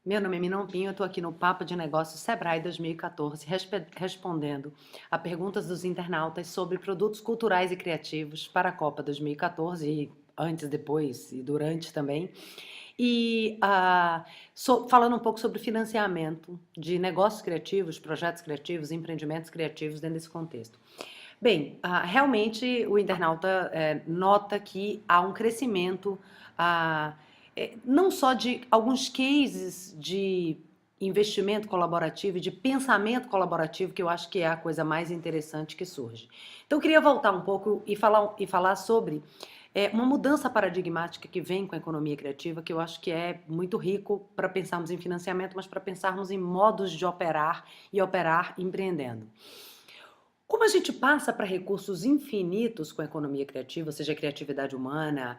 Meu nome é Minon Pinho, eu estou aqui no Papo de Negócios Sebrae 2014, respondendo a perguntas dos internautas sobre produtos culturais e criativos para a Copa 2014 e antes, depois e durante também. E falando um pouco sobre financiamento de negócios criativos, projetos criativos, empreendimentos criativos dentro desse contexto. Bem, realmente o internauta nota que há um crescimento, ah, não só de alguns cases de investimento colaborativo e de pensamento colaborativo, que eu acho que é a coisa mais interessante que surge. Então, eu queria voltar um pouco e falar sobre uma mudança paradigmática que vem com a economia criativa, que eu acho que é muito rico para pensarmos em financiamento, mas para pensarmos em modos de operar e operar empreendendo. Como a gente passa para recursos infinitos com a economia criativa, seja a criatividade humana,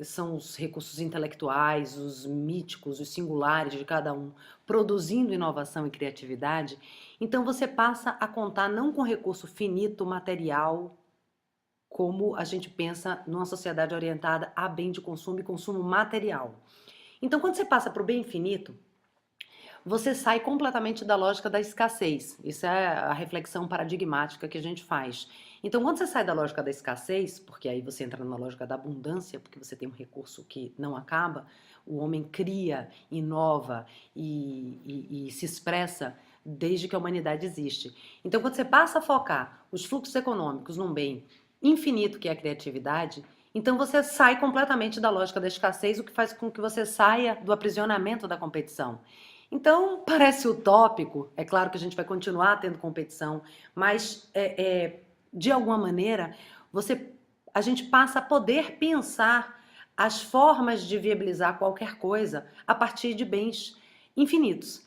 são os recursos intelectuais, os míticos, os singulares de cada um, produzindo inovação e criatividade, então você passa a contar não com recurso finito, material, como a gente pensa numa sociedade orientada a bem de consumo e consumo material. Então, quando você passa para o bem infinito, você sai completamente da lógica da escassez. Isso é a reflexão paradigmática que a gente faz. Então, quando você sai da lógica da escassez, porque aí você entra na lógica da abundância, porque você tem um recurso que não acaba, o homem cria, inova e se expressa desde que a humanidade existe. Então, quando você passa a focar os fluxos econômicos num bem infinito, que é a criatividade, então você sai completamente da lógica da escassez, o que faz com que você saia do aprisionamento da competição. Então, parece utópico, é claro que a gente vai continuar tendo competição, mas de alguma maneira a gente passa a poder pensar as formas de viabilizar qualquer coisa a partir de bens infinitos.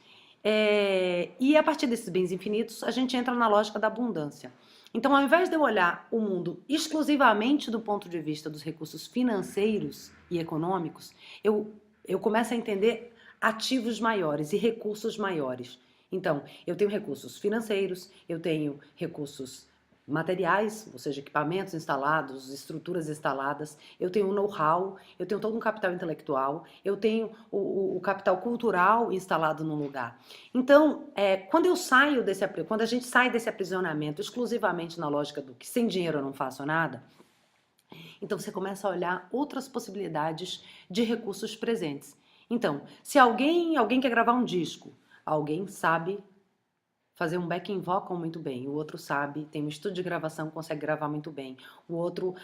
E a partir desses bens infinitos, a gente entra na lógica da abundância. Então, ao invés de eu olhar o mundo exclusivamente do ponto de vista dos recursos financeiros e econômicos, eu começo a entender ativos maiores e recursos maiores. Então, eu tenho recursos financeiros, eu tenho recursos materiais, ou seja, equipamentos instalados, estruturas instaladas, eu tenho know-how, eu tenho todo um capital intelectual, eu tenho o capital cultural instalado num lugar. Então, quando a gente sai desse aprisionamento exclusivamente na lógica do que sem dinheiro eu não faço nada, então você começa a olhar outras possibilidades de recursos presentes. Então, se alguém quer gravar um disco, alguém sabe fazer um backing vocal muito bem, o outro sabe, tem um estúdio de gravação, consegue gravar muito bem, o outro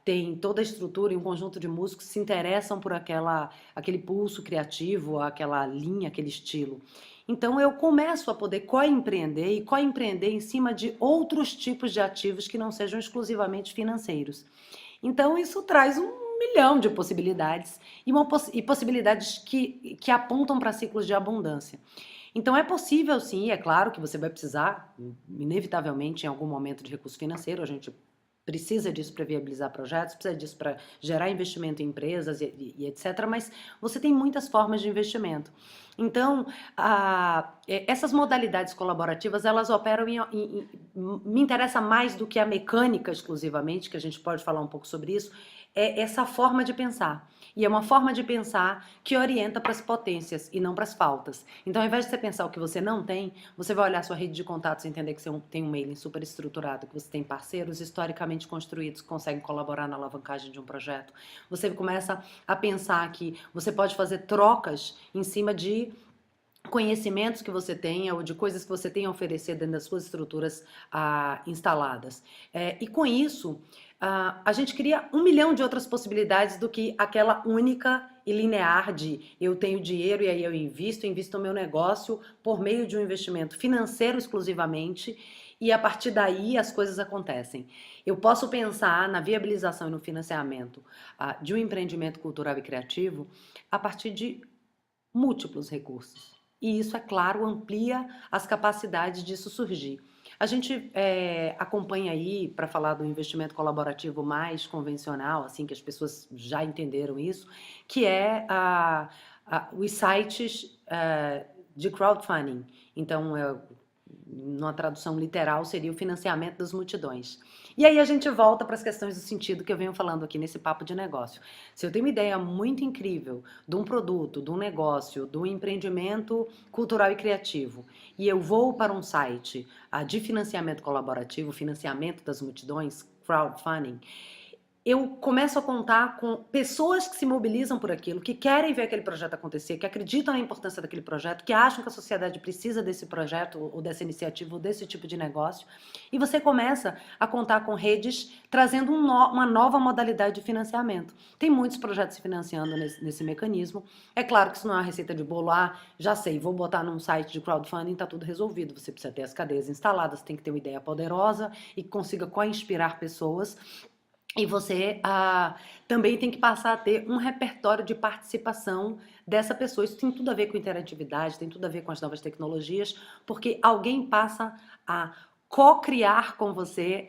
tem toda a estrutura e um conjunto de músicos que se interessam por aquele pulso criativo, aquela linha, aquele estilo. Então eu começo a poder co-empreender e co-empreender em cima de outros tipos de ativos que não sejam exclusivamente financeiros. Então isso traz um milhão de possibilidades e possibilidades que apontam para ciclos de abundância. Então é possível sim, é claro que você vai precisar, inevitavelmente, em algum momento de recurso financeiro, a gente precisa disso para viabilizar projetos, precisa disso para gerar investimento em empresas e etc., mas você tem muitas formas de investimento. Então, essas modalidades colaborativas, elas operam me interessa mais do que a mecânica exclusivamente, que a gente pode falar um pouco sobre isso, é essa forma de pensar. E é uma forma de pensar que orienta para as potências e não para as faltas. Então, ao invés de você pensar o que você não tem, você vai olhar sua rede de contatos e entender que você tem um mailing super estruturado, que você tem parceiros historicamente construídos que conseguem colaborar na alavancagem de um projeto. Você começa a pensar que você pode fazer trocas em cima de conhecimentos que você tenha ou de coisas que você tenha a oferecer dentro das suas estruturas instaladas. E com isso, a gente cria um milhão de outras possibilidades do que aquela única e linear de eu tenho dinheiro e aí eu invisto no meu negócio por meio de um investimento financeiro exclusivamente e a partir daí as coisas acontecem. Eu posso pensar na viabilização e no financiamento de um empreendimento cultural e criativo a partir de múltiplos recursos. E isso, é claro, amplia as capacidades disso surgir. A gente acompanha aí, para falar do investimento colaborativo mais convencional, assim que as pessoas já entenderam isso, que é os sites de crowdfunding. Então, numa tradução literal, seria o financiamento das multidões. E aí a gente volta para as questões do sentido que eu venho falando aqui nesse papo de negócio. Se eu tenho uma ideia muito incrível de um produto, de um negócio, de um empreendimento cultural e criativo, e eu vou para um site de financiamento colaborativo, financiamento das multidões, crowdfunding, eu começo a contar com pessoas que se mobilizam por aquilo, que querem ver aquele projeto acontecer, que acreditam na importância daquele projeto, que acham que a sociedade precisa desse projeto, ou dessa iniciativa, ou desse tipo de negócio. E você começa a contar com redes trazendo uma nova modalidade de financiamento. Tem muitos projetos se financiando nesse mecanismo. É claro que isso não é uma receita de bolo. Já sei, vou botar num site de crowdfunding, está tudo resolvido. Você precisa ter as cadeias instaladas, tem que ter uma ideia poderosa e que consiga co-inspirar pessoas. E você também tem que passar a ter um repertório de participação dessa pessoa. Isso tem tudo a ver com interatividade, tem tudo a ver com as novas tecnologias, porque alguém passa a co-criar com você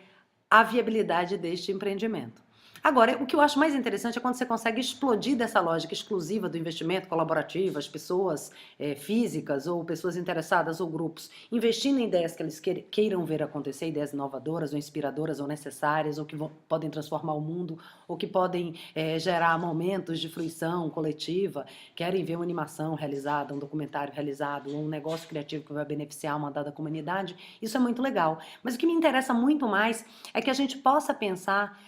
a viabilidade deste empreendimento. Agora, o que eu acho mais interessante é quando você consegue explodir dessa lógica exclusiva do investimento colaborativo, as pessoas físicas ou pessoas interessadas ou grupos investindo em ideias que eles queiram ver acontecer, ideias inovadoras ou inspiradoras ou necessárias, ou que podem transformar o mundo, ou que podem gerar momentos de fruição coletiva, querem ver uma animação realizada, um documentário realizado, ou um negócio criativo que vai beneficiar uma dada comunidade. Isso é muito legal. Mas o que me interessa muito mais é que a gente possa pensar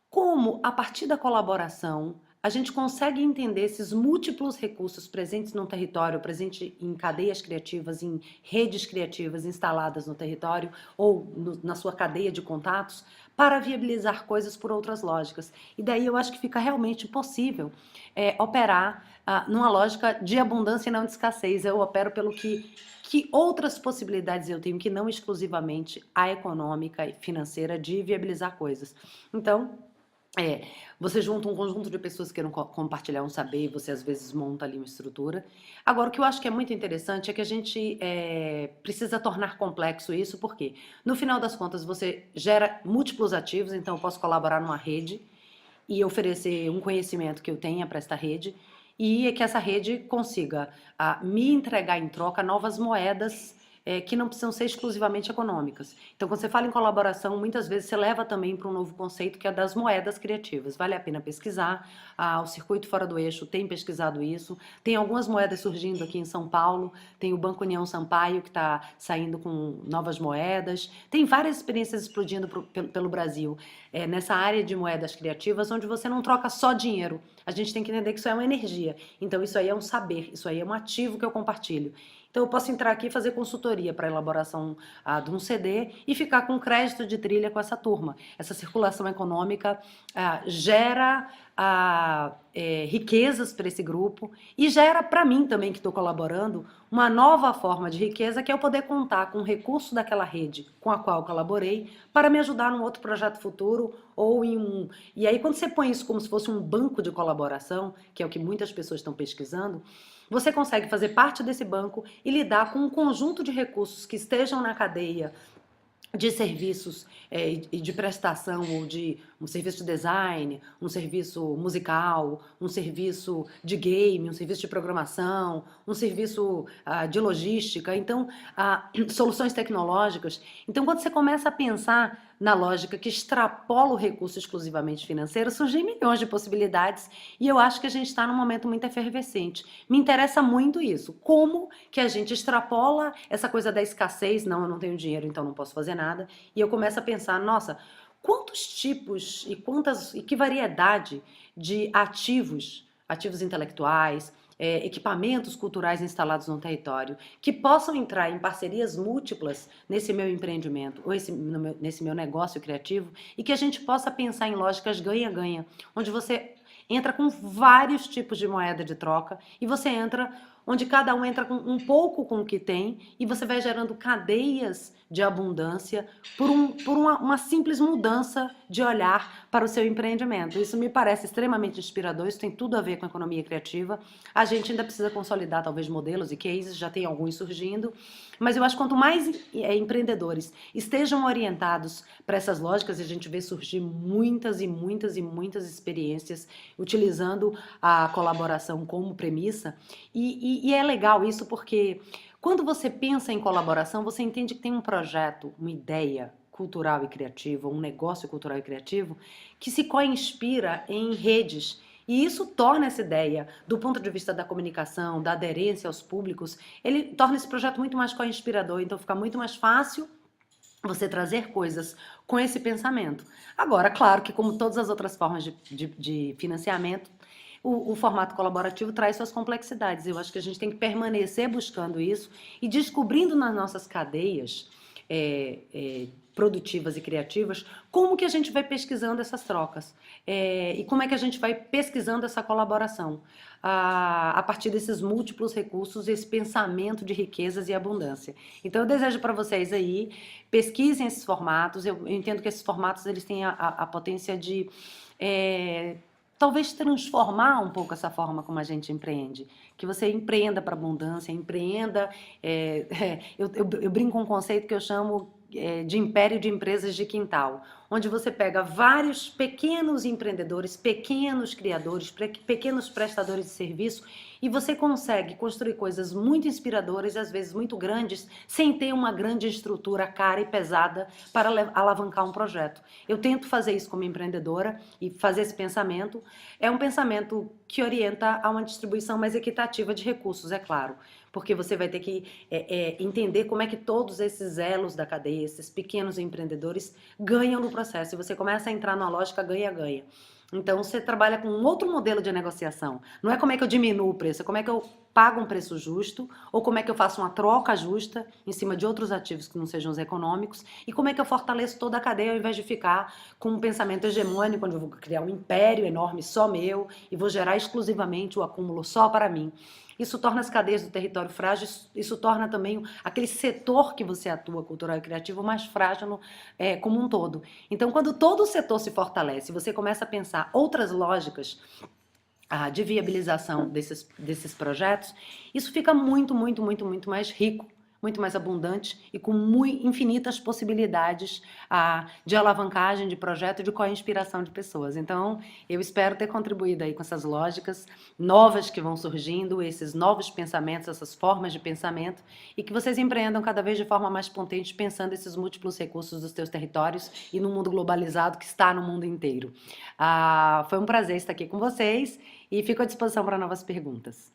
como, a partir da colaboração, a gente consegue entender esses múltiplos recursos presentes no território, presentes em cadeias criativas, em redes criativas instaladas no território ou na sua cadeia de contatos, para viabilizar coisas por outras lógicas. E daí eu acho que fica realmente possível operar numa lógica de abundância e não de escassez. Eu opero pelo que outras possibilidades eu tenho, que não exclusivamente a econômica e financeira de viabilizar coisas. Então, você junta um conjunto de pessoas que queiram compartilhar um saber e você às vezes monta ali uma estrutura. Agora, o que eu acho que é muito interessante é que a gente precisa tornar complexo isso, porque no final das contas você gera múltiplos ativos, então eu posso colaborar numa rede e oferecer um conhecimento que eu tenha para esta rede e que essa rede consiga me entregar em troca novas moedas que não precisam ser exclusivamente econômicas. Então, quando você fala em colaboração, muitas vezes você leva também para um novo conceito que é das moedas criativas. Vale a pena pesquisar. O Circuito Fora do Eixo tem pesquisado isso. Tem algumas moedas surgindo aqui em São Paulo. Tem o Banco União Sampaio, que está saindo com novas moedas. Tem várias experiências explodindo pelo Brasil nessa área de moedas criativas, onde você não troca só dinheiro. A gente tem que entender que isso é uma energia. Então, isso aí é um saber, isso aí é um ativo que eu compartilho. Então, eu posso entrar aqui e fazer consultoria para a elaboração de um CD e ficar com crédito de trilha com essa turma. Essa circulação econômica gera riquezas para esse grupo e gera para mim também, que estou colaborando, uma nova forma de riqueza, que é eu poder contar com o recurso daquela rede com a qual eu colaborei para me ajudar num outro projeto futuro ou em um... E aí, quando você põe isso como se fosse um banco de colaboração, que é o que muitas pessoas estão pesquisando, você consegue fazer parte desse banco e lidar com um conjunto de recursos que estejam na cadeia de serviços e de prestação, ou de um serviço de design, um serviço musical, um serviço de game, um serviço de programação, um serviço de logística, então, soluções tecnológicas. Então, quando você começa a pensar na lógica que extrapola o recurso exclusivamente financeiro, surgem milhões de possibilidades e eu acho que a gente está num momento muito efervescente. Me interessa muito isso. Como que a gente extrapola essa coisa da escassez? Não, eu não tenho dinheiro, então não posso fazer nada. E eu começo a pensar, nossa, quantos tipos e que variedade de ativos intelectuais, equipamentos culturais instalados no território, que possam entrar em parcerias múltiplas nesse meu empreendimento, ou nesse meu negócio criativo, e que a gente possa pensar em lógicas ganha-ganha, onde você entra com vários tipos de moeda de troca, e você entra onde cada um entra com um pouco com o que tem, e você vai gerando cadeias de abundância por uma simples mudança de olhar para o seu empreendimento. Isso me parece extremamente inspirador, isso tem tudo a ver com a economia criativa. A gente ainda precisa consolidar talvez modelos e cases, já tem alguns surgindo, mas eu acho que quanto mais empreendedores estejam orientados para essas lógicas, e a gente vê surgir muitas e muitas e muitas experiências utilizando a colaboração como premissa, e é legal isso porque Quando você pensa em colaboração, você entende que tem um projeto, uma ideia cultural e criativa, um negócio cultural e criativo, que se co-inspira em redes. E isso torna essa ideia, do ponto de vista da comunicação, da aderência aos públicos, ele torna esse projeto muito mais co-inspirador, então fica muito mais fácil você trazer coisas com esse pensamento. Agora, claro que como todas as outras formas de financiamento, o formato colaborativo traz suas complexidades. Eu acho que a gente tem que permanecer buscando isso e descobrindo nas nossas cadeias produtivas e criativas, como que a gente vai pesquisando essas trocas e como é que a gente vai pesquisando essa colaboração a partir desses múltiplos recursos, esse pensamento de riquezas e abundância. Então eu desejo para vocês aí, pesquisem esses formatos, eu entendo que esses formatos eles têm a potência de talvez transformar um pouco essa forma como a gente empreende, que você empreenda para abundância, empreenda, eu brinco com um conceito que eu chamo de império de empresas de quintal, onde você pega vários pequenos empreendedores, pequenos criadores, pequenos prestadores de serviço e você consegue construir coisas muito inspiradoras e às vezes muito grandes, sem ter uma grande estrutura cara e pesada para alavancar um projeto. Eu tento fazer isso como empreendedora e fazer esse pensamento. É um pensamento que orienta a uma distribuição mais equitativa de recursos, é claro, porque você vai ter que entender como é que todos esses elos da cadeia, esses pequenos empreendedores, ganham no processo. E você começa a entrar na lógica ganha-ganha. Então, você trabalha com um outro modelo de negociação. Não é como é que eu diminuo o preço, é como é que eu pago um preço justo, ou como é que eu faço uma troca justa em cima de outros ativos que não sejam os econômicos, e como é que eu fortaleço toda a cadeia ao invés de ficar com um pensamento hegemônico, onde eu vou criar um império enorme só meu, e vou gerar exclusivamente o acúmulo só para mim. Isso torna as cadeias do território frágeis, isso torna também aquele setor que você atua, cultural e criativo, mais frágil como um todo. Então, quando todo o setor se fortalece, você começa a pensar outras lógicas de viabilização desses projetos, isso fica muito, muito, muito, muito mais rico, muito mais abundante e com infinitas possibilidades de alavancagem de projeto e de co-inspiração de pessoas. Então, eu espero ter contribuído aí com essas lógicas novas que vão surgindo, esses novos pensamentos, essas formas de pensamento, e que vocês empreendam cada vez de forma mais potente, pensando esses múltiplos recursos dos seus territórios e no mundo globalizado que está no mundo inteiro. Foi um prazer estar aqui com vocês e fico à disposição para novas perguntas.